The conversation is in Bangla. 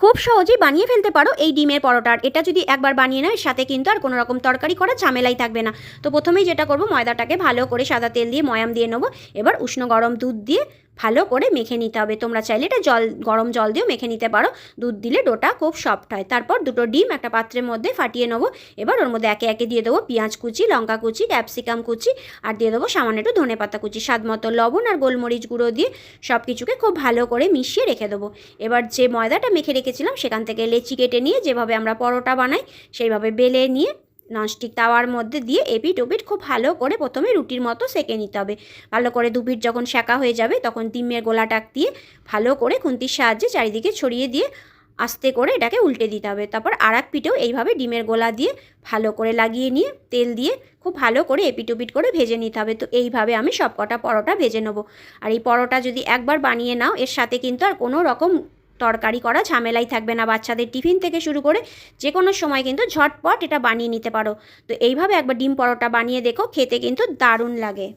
খুব সহজেই বানিয়ে ফেলতে পারো এই ডিমের পরোটা। এটা যদি একবার বানিয়ে নাও এর সাথে কিন্তু আর কোনো রকম তরকারি করার ঝামেলাই থাকবে না। তো প্রথমেই যেটা করব, ময়দাটাকে ভালো করে সাদা তেল দিয়ে ময়াম দিয়ে নেবো। এবার উষ্ণ গরম দুধ দিয়ে ভালো করে মেখে নিতে হবে। তোমরা চাইলে এটা গরম জল দিয়েও মেখে নিতে পারো। দুধ দিলে ডোটা খুব সফট হয়। তারপর দুটো ডিম একটা পাত্রের মধ্যে ফাটিয়ে নেবো। এবার ওর মধ্যে একে একে দিয়ে দেবো পেঁয়াজ কুচি, লঙ্কা কুচি, ক্যাপসিকাম কুচি, আর দিয়ে দেবো সামান্য একটু ধনেপাতা কুচি, স্বাদ মতো লবণ আর গোলমরিচ গুঁড়ো দিয়ে সব কিছুকে খুব ভালো করে মিশিয়ে রেখে দেবো। এবার যে ময়দাটা মেখে রেখেছিলাম সেখান থেকে লেচি কেটে নিয়ে যেভাবে আমরা পরোটা বানাই সেইভাবে বেলে নিয়ে ননস্টিক তাওয়ার মধ্যে দিয়ে এপিট ওপিট খুব ভালো করে প্রথমে রুটির মতো সেঁকে নিতে হবে। ভালো করে দুপিট যখন সেঁকা হয়ে যাবে তখন ডিমের গোলাটা দিয়ে ভালো করে খুন্তির সাহায্যে চারিদিকে ছড়িয়ে দিয়ে আস্তে করে এটাকে উল্টে দিতে হবে। তারপর আর এক পিঠেও এইভাবে ডিমের গোলা দিয়ে ভালো করে লাগিয়ে নিয়ে তেল দিয়ে খুব ভালো করে এপিট ওপিট করে ভেজে নিতে হবে। তো এইভাবে আমি সব কটা পরোটা ভেজে নেবো। আর এই পরোটা যদি একবার বানিয়ে নাও এর সাথে কিন্তু আর কোনো রকম তরকারি করা ঝামেলাই থাকবে না। বাচ্চাদের টিফিন থেকে শুরু করে যে কোনো সময় কিন্তু ঝটপট এটা বানিয়ে নিতে পারো। তো এইভাবে একবার ডিম পরোটা বানিয়ে দেখো, খেতে কিন্তু দারুণ লাগে।